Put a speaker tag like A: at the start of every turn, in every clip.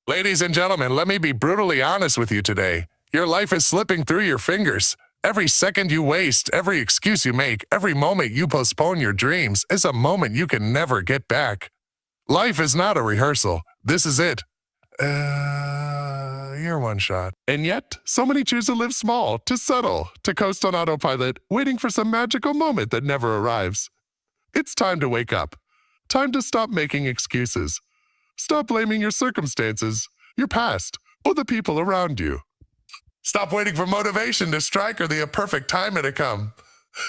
A: Ladies and gentlemen, let me be brutally honest with you today. Your life is slipping through your fingers. Every second you waste, every excuse you make, every moment you postpone your dreams is a moment you can never get back. Life is not a rehearsal. This is it. You're one shot. And yet, so many choose to live small, to settle, to coast on autopilot, waiting for some magical moment that never arrives. It's time to wake up. Time to stop making excuses. Stop blaming your circumstances, your past, or the people around you. Stop waiting for motivation to strike or the perfect time to come.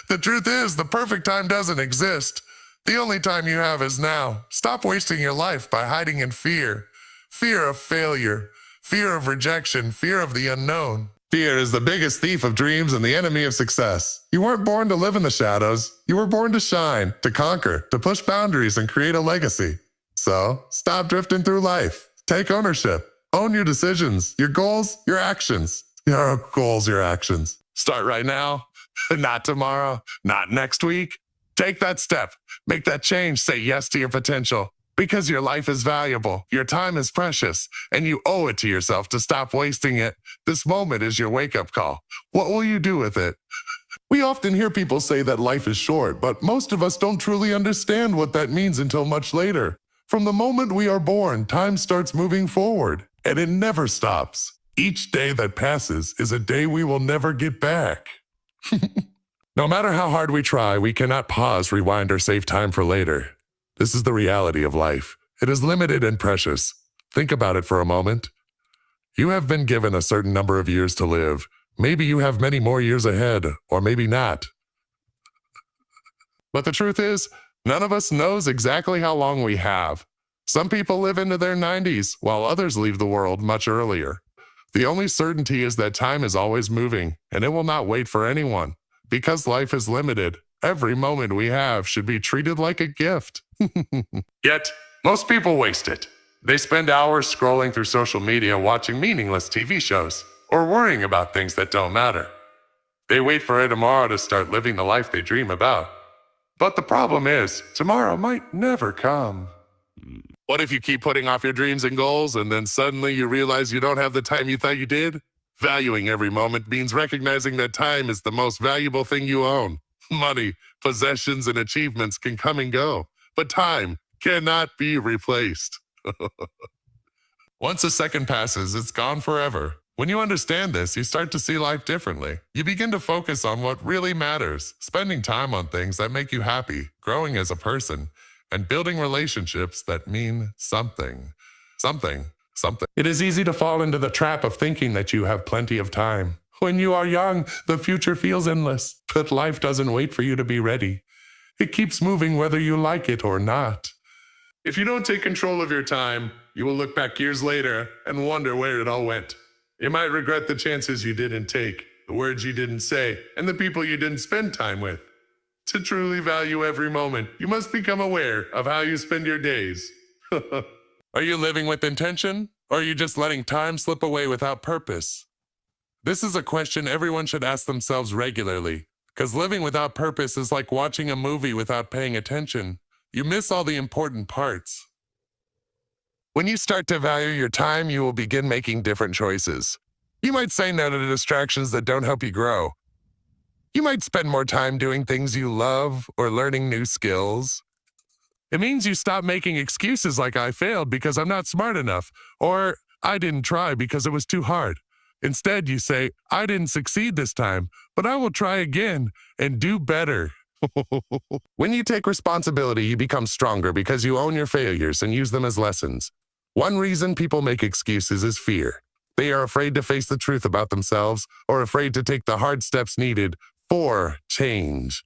A: The truth is, the perfect time doesn't exist. The only time you have is now. Stop wasting your life by hiding in fear. Fear of failure, fear of rejection, fear of the unknown. Fear is the biggest thief of dreams and the enemy of success. You weren't born to live in the shadows. You were born to shine, to conquer, to push boundaries and create a legacy. So, stop drifting through life. Take ownership. Own your decisions, your goals, your actions. Your goals, your actions. Start right now, not tomorrow, not next week. Take that step. Make that change. Say yes to your potential. Because your life is valuable, your time is precious, and you owe it to yourself to stop wasting it. This moment is your wake-up call. What will you do with it? We often hear people say that life is short, but most of us don't truly understand what that means until much later. From the moment we are born, time starts moving forward, and it never stops. Each day that passes is a day we will never get back. No matter how hard we try, we cannot pause, rewind, or save time for later. This is the reality of life. It is limited and precious. Think about it for a moment. You have been given a certain number of years to live. Maybe you have many more years ahead, or maybe not. But the truth is, none of us knows exactly how long we have. Some people live into their 90s, while others leave the world much earlier. The only certainty is that time is always moving, and it will not wait for anyone. Because life is limited, every moment we have should be treated like a gift. Yet, most people waste it. They spend hours scrolling through social media watching meaningless TV shows, or worrying about things that don't matter. They wait for a tomorrow to start living the life they dream about. But the problem is, tomorrow might never come. What if you keep putting off your dreams and goals, and then suddenly you realize you don't have the time you thought you did? Valuing every moment means recognizing that time is the most valuable thing you own. Money, possessions, and achievements can come and go, but time cannot be replaced. Once a second passes, it's gone forever. When you understand this, you start to see life differently. You begin to focus on what really matters, spending time on things that make you happy, growing as a person, and building relationships that mean something. Something. It is easy to fall into the trap of thinking that you have plenty of time. When you are young, the future feels endless, but life doesn't wait for you to be ready. It keeps moving whether you like it or not. If you don't take control of your time, you will look back years later and wonder where it all went. You might regret the chances you didn't take, the words you didn't say, and the people you didn't spend time with. To truly value every moment, you must become aware of how you spend your days. Are you living with intention, or are you just letting time slip away without purpose? This is a question everyone should ask themselves regularly, because living without purpose is like watching a movie without paying attention. You miss all the important parts. When you start to value your time, you will begin making different choices. You might say no to distractions that don't help you grow. You might spend more time doing things you love or learning new skills. It means you stop making excuses like I failed because I'm not smart enough, or I didn't try because it was too hard. Instead, you say, I didn't succeed this time, but I will try again and do better. When you take responsibility, you become stronger because you own your failures and use them as lessons. One reason people make excuses is fear. They are afraid to face the truth about themselves or afraid to take the hard steps needed for change.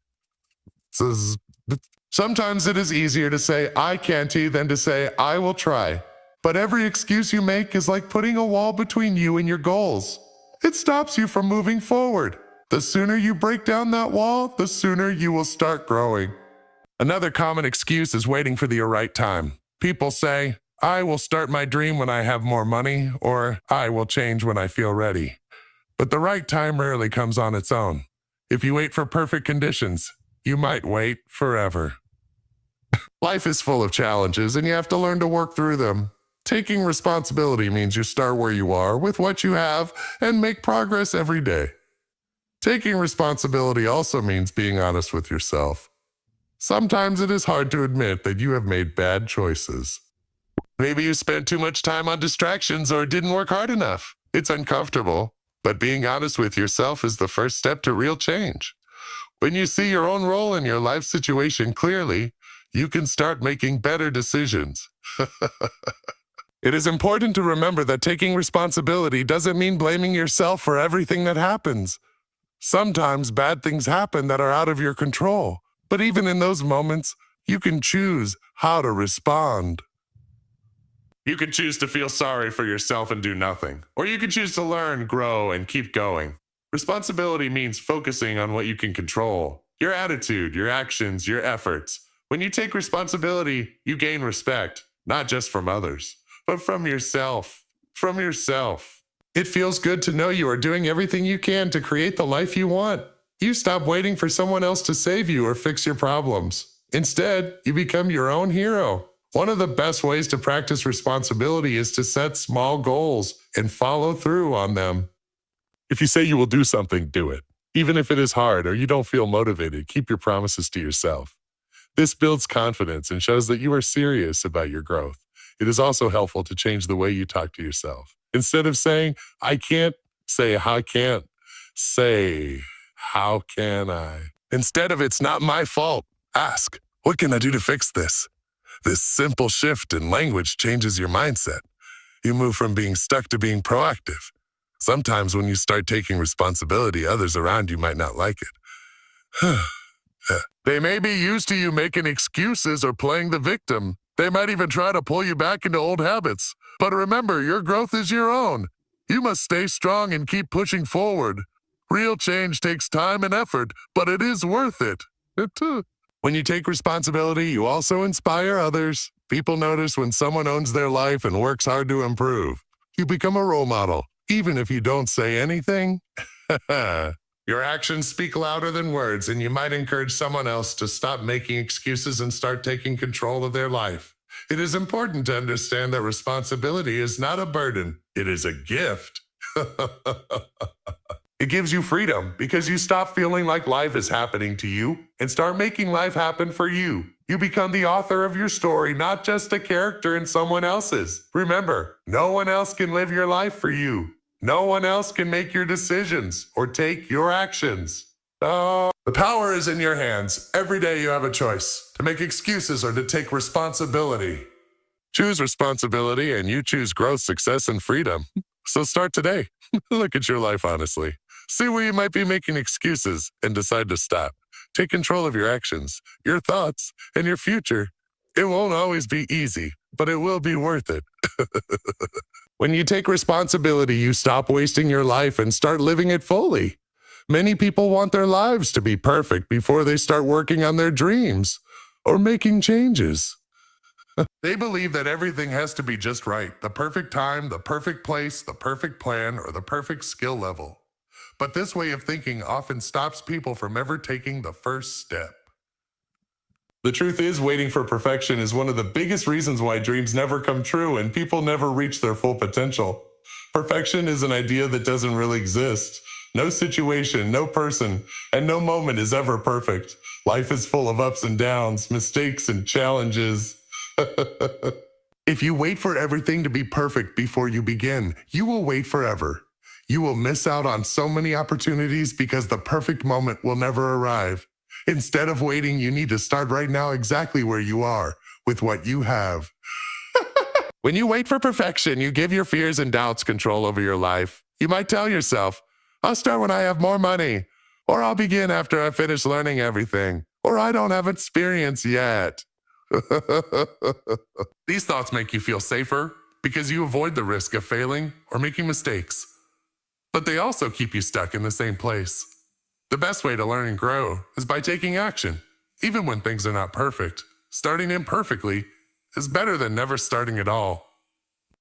A: Sometimes it is easier to say, I can't than to say, I will try. But every excuse you make is like putting a wall between you and your goals. It stops you from moving forward. The sooner you break down that wall, the sooner you will start growing. Another common excuse is waiting for the right time. People say, I will start my dream when I have more money, or I will change when I feel ready. But the right time rarely comes on its own. If you wait for perfect conditions, you might wait forever. Life is full of challenges, and you have to learn to work through them. Taking responsibility means you start where you are with what you have and make progress every day. Taking responsibility also means being honest with yourself. Sometimes it is hard to admit that you have made bad choices. Maybe you spent too much time on distractions or didn't work hard enough. It's uncomfortable, but being honest with yourself is the first step to real change. When you see your own role in your life situation clearly, you can start making better decisions. It is important to remember that taking responsibility doesn't mean blaming yourself for everything that happens. Sometimes bad things happen that are out of your control, but even in those moments, you can choose how to respond. You can choose to feel sorry for yourself and do nothing, or you can choose to learn, grow, and keep going. Responsibility means focusing on what you can control, your attitude, your actions, your efforts. When you take responsibility, you gain respect, not just from others, but from yourself. From yourself. It feels good to know you are doing everything you can to create the life you want. You stop waiting for someone else to save you or fix your problems. Instead, you become your own hero. One of the best ways to practice responsibility is to set small goals and follow through on them. If you say you will do something, do it. Even if it is hard or you don't feel motivated, keep your promises to yourself. This builds confidence and shows that you are serious about your growth. It is also helpful to change the way you talk to yourself. Instead of saying, I can't, say, I can't. Say, how can I? Instead of, it's not my fault, ask, what can I do to fix this? This simple shift in language changes your mindset. You move from being stuck to being proactive. Sometimes when you start taking responsibility, others around you might not like it. They may be used to you making excuses or playing the victim. They might even try to pull you back into old habits. But remember, your growth is your own. You must stay strong and keep pushing forward. Real change takes time and effort, but it is worth it. When you take responsibility, you also inspire others. People notice when someone owns their life and works hard to improve. You become a role model, even if you don't say anything. Your actions speak louder than words, and you might encourage someone else to stop making excuses and start taking control of their life. It is important to understand that responsibility is not a burden. It is a gift. It gives you freedom because you stop feeling like life is happening to you and start making life happen for you. You become the author of your story, not just a character in someone else's. Remember, no one else can live your life for you. No one else can make your decisions or take your actions. The power is in your hands. Every day you have a choice to make excuses or to take responsibility. Choose responsibility and you choose growth, success, and freedom. So start today. Look at your life honestly. See where you might be making excuses and decide to stop. Take control of your actions, your thoughts, and your future. It won't always be easy, but it will be worth it. When you take responsibility, you stop wasting your life and start living it fully. Many people want their lives to be perfect before they start working on their dreams or making changes. They believe that everything has to be just right, the perfect time, the perfect place, the perfect plan, or the perfect skill level. But this way of thinking often stops people from ever taking the first step. The truth is, waiting for perfection is one of the biggest reasons why dreams never come true and people never reach their full potential. Perfection is an idea that doesn't really exist. No situation, no person, and no moment is ever perfect. Life is full of ups and downs, mistakes and challenges. If you wait for everything to be perfect before you begin, you will wait forever. You will miss out on so many opportunities because the perfect moment will never arrive. Instead of waiting, you need to start right now exactly where you are, with what you have. When you wait for perfection, you give your fears and doubts control over your life. You might tell yourself, I'll start when I have more money, or I'll begin after I finish learning everything, or I don't have experience yet. These thoughts make you feel safer because you avoid the risk of failing or making mistakes. But they also keep you stuck in the same place. The best way to learn and grow is by taking action. Even when things are not perfect, starting imperfectly is better than never starting at all.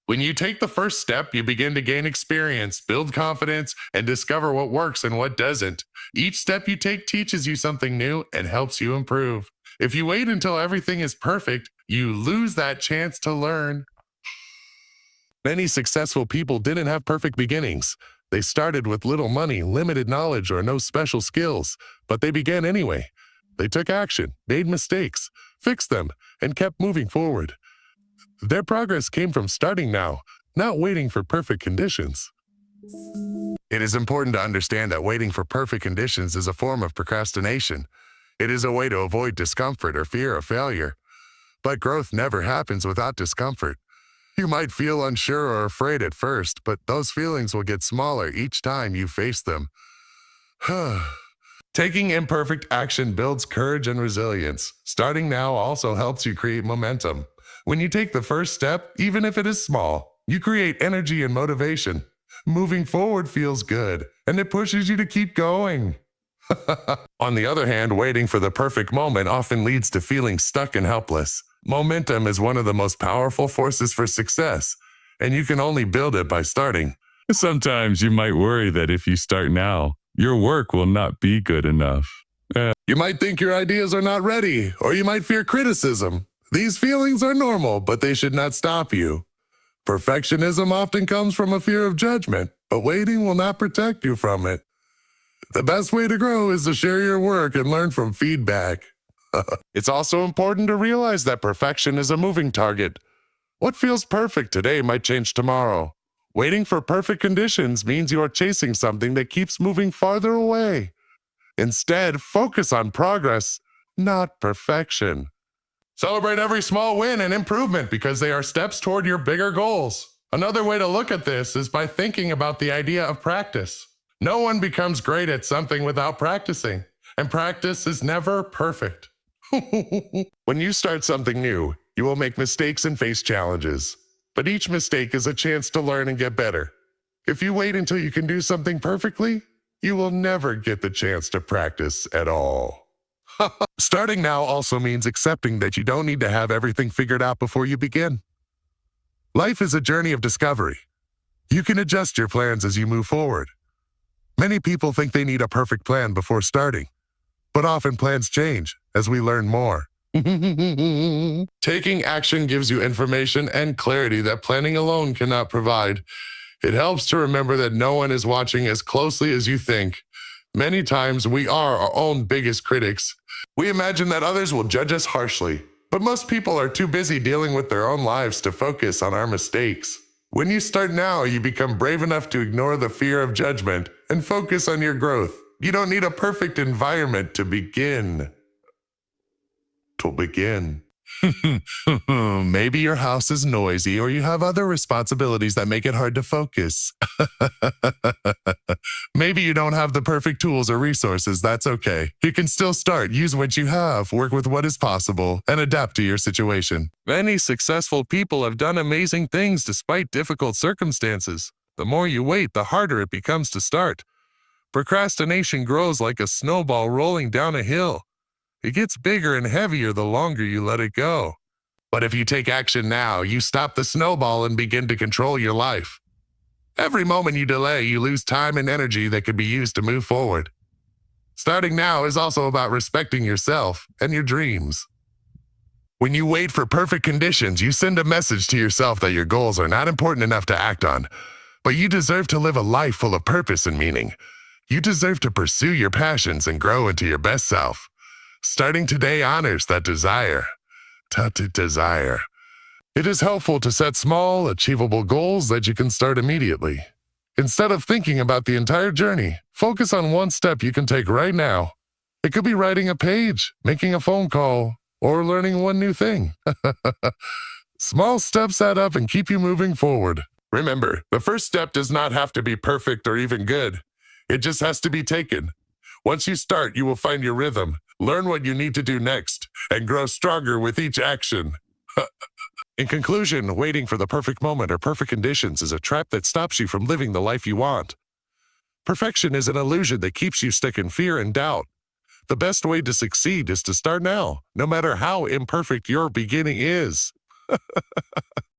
A: When you take the first step, you begin to gain experience, build confidence, and discover what works and what doesn't. Each step you take teaches you something new and helps you improve. If you wait until everything is perfect, you lose that chance to learn. Many successful people didn't have perfect beginnings. They started with little money, limited knowledge, or no special skills, but they began anyway. They took action, made mistakes, fixed them, and kept moving forward. Their progress came from starting now, not waiting for perfect conditions. It is important to understand that waiting for perfect conditions is a form of procrastination. It is a way to avoid discomfort or fear of failure. But growth never happens without discomfort. You might feel unsure or afraid at first, but those feelings will get smaller each time you face them. Taking imperfect action builds courage and resilience. Starting now also helps you create momentum. When you take the first step, even if it is small, you create energy and motivation. Moving forward feels good, and it pushes you to keep going. On the other hand, waiting for the perfect moment often leads to feeling stuck and helpless. Momentum is one of the most powerful forces for success, and you can only build it by starting.
B: Sometimes you might worry that if you start now, your work will not be good enough.
A: You might think your ideas are not ready, or you might fear criticism. These feelings are normal, but they should not stop you. Perfectionism often comes from a fear of judgment, but waiting will not protect you from it. The best way to grow is to share your work and learn from feedback. It's also important to realize that perfection is a moving target. What feels perfect today might change tomorrow. Waiting for perfect conditions means you are chasing something that keeps moving farther away. Instead, focus on progress, not perfection. Celebrate every small win and improvement because they are steps toward your bigger goals. Another way to look at this is by thinking about the idea of practice. No one becomes great at something without practicing, and practice is never perfect. When you start something new, you will make mistakes and face challenges. But each mistake is a chance to learn and get better. If you wait until you can do something perfectly, you will never get the chance to practice at all. Starting now also means accepting that you don't need to have everything figured out before you begin. Life is a journey of discovery. You can adjust your plans as you move forward. Many people think they need a perfect plan before starting, but often plans change as we learn more. Taking action gives you information and clarity that planning alone cannot provide. It helps to remember that no one is watching as closely as you think. Many times we are our own biggest critics. We imagine that others will judge us harshly, but most people are too busy dealing with their own lives to focus on our mistakes. When you start now, you become brave enough to ignore the fear of judgment and focus on your growth. You don't need a perfect environment to begin. Maybe your house is noisy or you have other responsibilities that make it hard to focus. Maybe you don't have the perfect tools or resources. That's okay. You can still start, use what you have, work with what is possible, and adapt to your situation. Many successful people have done amazing things despite difficult circumstances. The more you wait, the harder it becomes to start. Procrastination grows like a snowball rolling down a hill. It gets bigger and heavier the longer you let it go. But if you take action now, you stop the snowball and begin to control your life. Every moment you delay, you lose time and energy that could be used to move forward. Starting now is also about respecting yourself and your dreams. When you wait for perfect conditions, you send a message to yourself that your goals are not important enough to act on. But you deserve to live a life full of purpose and meaning. You deserve to pursue your passions and grow into your best self. Starting today honors that desire. It is helpful to set small, achievable goals that you can start immediately. Instead of thinking about the entire journey, focus on one step you can take right now. It could be writing a page, making a phone call, or learning one new thing. Small steps add up and keep you moving forward. Remember, the first step does not have to be perfect or even good. It just has to be taken. Once you start, you will find your rhythm, learn what you need to do next, and grow stronger with each action. In conclusion, waiting for the perfect moment or perfect conditions is a trap that stops you from living the life you want. Perfection is an illusion that keeps you stuck in fear and doubt. The best way to succeed is to start now, no matter how imperfect your beginning is.